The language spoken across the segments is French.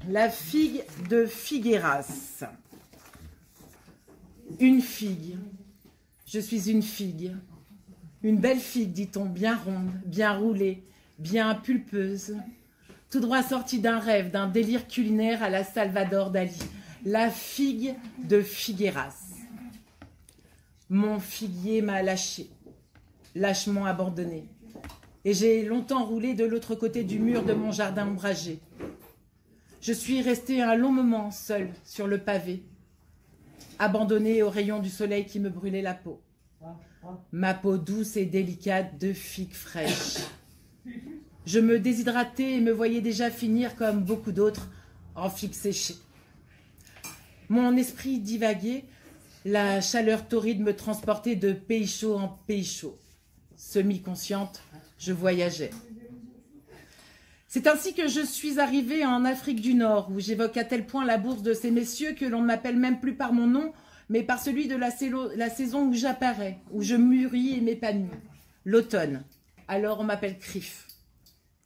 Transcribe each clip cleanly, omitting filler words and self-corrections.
La figue de Figueras. Une figue. Je suis une figue. Une belle figue, dit-on, bien ronde, bien roulée, bien pulpeuse. Tout droit sortie d'un rêve, d'un délire culinaire à la Salvador Dali. La figue de Figueras. Mon figuier m'a lâché, lâchement abandonné. Et j'ai longtemps roulé de l'autre côté du mur de mon jardin ombragé. Je suis restée un long moment seule sur le pavé, abandonnée aux rayons du soleil qui me brûlait la peau. Ma peau douce et délicate de figue fraîche. Je me déshydratais et me voyais déjà finir, comme beaucoup d'autres, en figue séchée. Mon esprit divaguait, la chaleur torride me transportait de pays chaud en pays chaud. Semi-consciente, je voyageais. C'est ainsi que je suis arrivée en Afrique du Nord, où j'évoque à tel point la bourse de ces messieurs que l'on ne m'appelle même plus par mon nom, mais par celui de la saison où j'apparais, où je mûris et m'épanouis. L'automne. Alors on m'appelle Criff.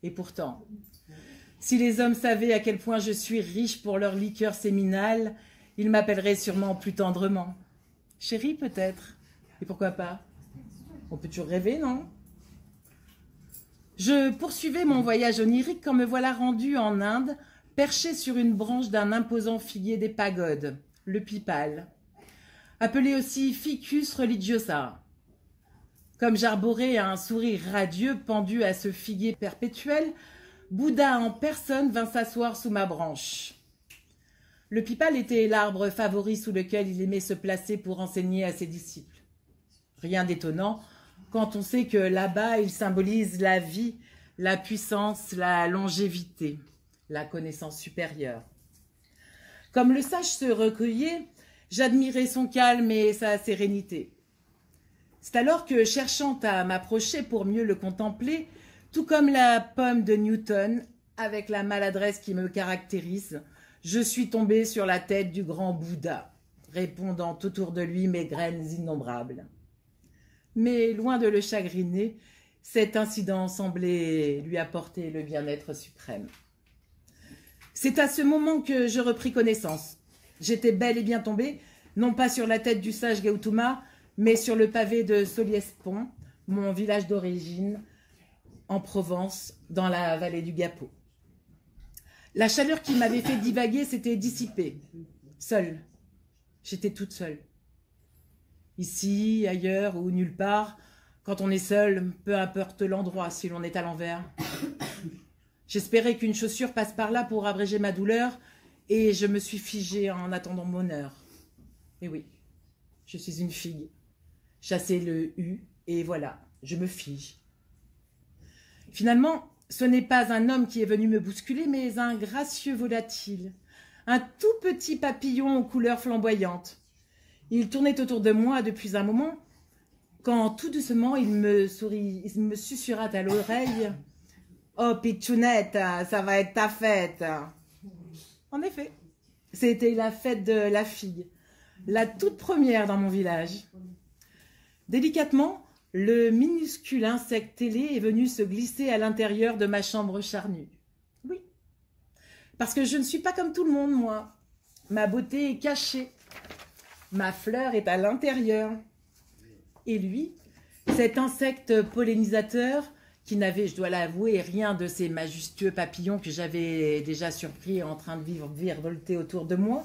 Et pourtant, si les hommes savaient à quel point je suis riche pour leur liqueur séminale, ils m'appelleraient sûrement plus tendrement. Chérie, peut-être. Et pourquoi pas? On peut toujours rêver, non? Je poursuivais mon voyage onirique quand me voilà rendu en Inde, perché sur une branche d'un imposant figuier des pagodes, le pipal, appelé aussi Ficus religiosa. Comme j'arborais un sourire radieux pendu à ce figuier perpétuel, Bouddha en personne vint s'asseoir sous ma branche. Le pipal était l'arbre favori sous lequel il aimait se placer pour enseigner à ses disciples. Rien d'étonnant quand on sait que là-bas, il symbolise la vie, la puissance, la longévité, la connaissance supérieure. Comme le sage se recueillait, j'admirais son calme et sa sérénité. C'est alors que, cherchant à m'approcher pour mieux le contempler, tout comme la pomme de Newton, avec la maladresse qui me caractérise, je suis tombée sur la tête du grand Bouddha, répondant autour de lui mes graines innombrables. Mais loin de le chagriner, cet incident semblait lui apporter le bien-être suprême. C'est à ce moment que je repris connaissance. J'étais bel et bien tombée, non pas sur la tête du sage Gautama, mais sur le pavé de Soliespont, mon village d'origine, en Provence, dans la vallée du Gapo. La chaleur qui m'avait fait divaguer s'était dissipée. Seule. J'étais toute seule. Ici, ailleurs ou nulle part, quand on est seul, peu importe l'endroit si l'on est à l'envers. J'espérais qu'une chaussure passe par là pour abréger ma douleur et je me suis figée en attendant mon heure. Et oui, je suis une figue. Chassez le U et voilà, je me fige. Finalement, ce n'est pas un homme qui est venu me bousculer, mais un gracieux volatile, un tout petit papillon aux couleurs flamboyantes. Il tournait autour de moi depuis un moment, quand tout doucement il me susurra à l'oreille « Oh, pitchounette, ça va être ta fête !» En effet, c'était la fête de la figue, la toute première dans mon village. Délicatement, le minuscule insecte ailé est venu se glisser à l'intérieur de ma chambre charnue. Oui, parce que je ne suis pas comme tout le monde, moi. Ma beauté est cachée. Ma fleur est à l'intérieur. Et lui, cet insecte pollinisateur, qui n'avait, je dois l'avouer, rien de ces majestueux papillons que j'avais déjà surpris en train de virevolter autour de moi,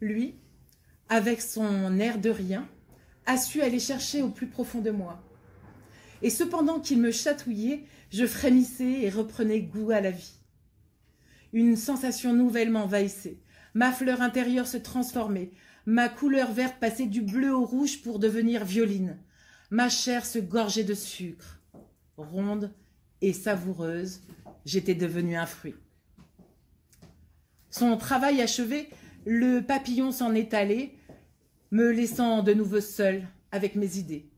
lui, avec son air de rien, a su aller chercher au plus profond de moi. Et cependant qu'il me chatouillait, je frémissais et reprenais goût à la vie. Une sensation nouvelle m'envahissait. Ma fleur intérieure se transformait. Ma couleur verte passait du bleu au rouge pour devenir violine. Ma chair se gorgeait de sucre. Ronde et savoureuse, j'étais devenue un fruit. Son travail achevé, le papillon s'en est allé, me laissant de nouveau seule avec mes idées.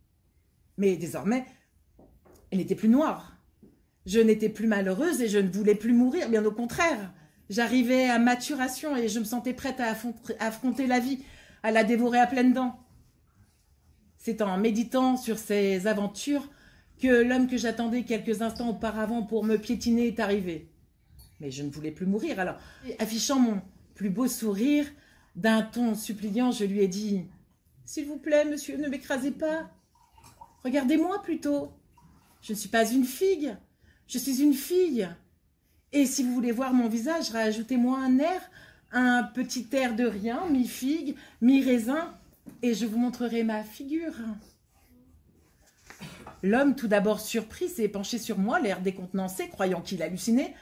Mais désormais, elle n'était plus noire. Je n'étais plus malheureuse et je ne voulais plus mourir, bien au contraire. J'arrivais à maturation et je me sentais prête à affronter la vie, à la dévorer à pleines dents. C'est en méditant sur ces aventures que l'homme que j'attendais quelques instants auparavant pour me piétiner est arrivé. Mais je ne voulais plus mourir. Alors, affichant mon plus beau sourire, d'un ton suppliant, je lui ai dit « S'il vous plaît, monsieur, ne m'écrasez pas. Regardez-moi plutôt. Je ne suis pas une figue, je suis une fille. Et si vous voulez voir mon visage, rajoutez-moi un petit air de rien, mi-figue, mi-raisin, et je vous montrerai ma figure. » L'homme, tout d'abord surpris, s'est penché sur moi, l'air décontenancé, croyant qu'il hallucinait.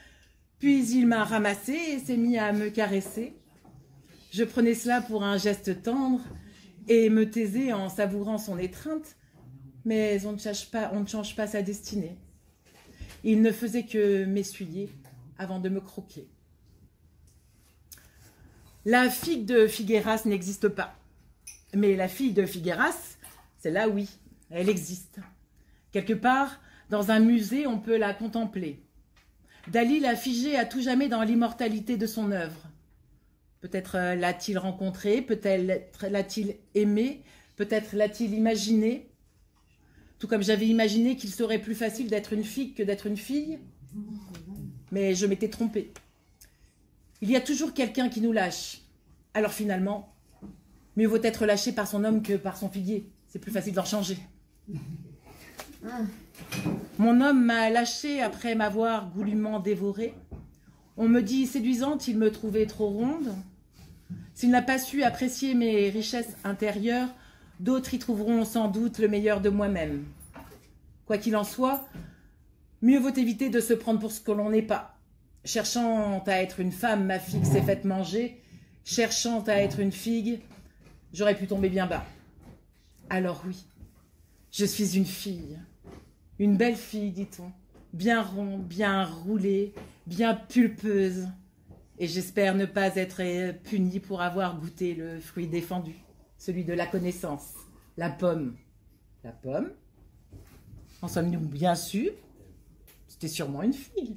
Puis il m'a ramassé et s'est mis à me caresser. Je prenais cela pour un geste tendre et me taisais en savourant son étreinte, mais on ne change pas sa destinée. Il ne faisait que m'essuyer avant de me croquer. La figue de Figueras n'existe pas, mais la fille de Figueras, celle-là, oui, elle existe. Quelque part, dans un musée, on peut la contempler. Dali l'a figée à tout jamais dans l'immortalité de son œuvre. Peut-être l'a-t-il rencontrée, peut-être l'a-t-il aimée, peut-être l'a-t-il imaginée. Tout comme j'avais imaginé qu'il serait plus facile d'être une figue que d'être une fille. Mais je m'étais trompée. Il y a toujours quelqu'un qui nous lâche. Alors finalement, mieux vaut être lâché par son homme que par son figuier. C'est plus facile d'en changer. Mon homme m'a lâchée après m'avoir goulûment dévorée. On me dit séduisante, il me trouvait trop ronde. S'il n'a pas su apprécier mes richesses intérieures, d'autres y trouveront sans doute le meilleur de moi-même. Quoi qu'il en soit, mieux vaut éviter de se prendre pour ce que l'on n'est pas. Cherchant à être une femme, ma figue s'est faite manger. Cherchant à être une figue, j'aurais pu tomber bien bas. Alors oui, je suis une fille. Une belle fille, dit-on, bien ronde, bien roulée, bien pulpeuse. Et j'espère ne pas être punie pour avoir goûté le fruit défendu, celui de la connaissance, la pomme. La pomme, en sommes-nous bien sûrs? C'était sûrement une figue.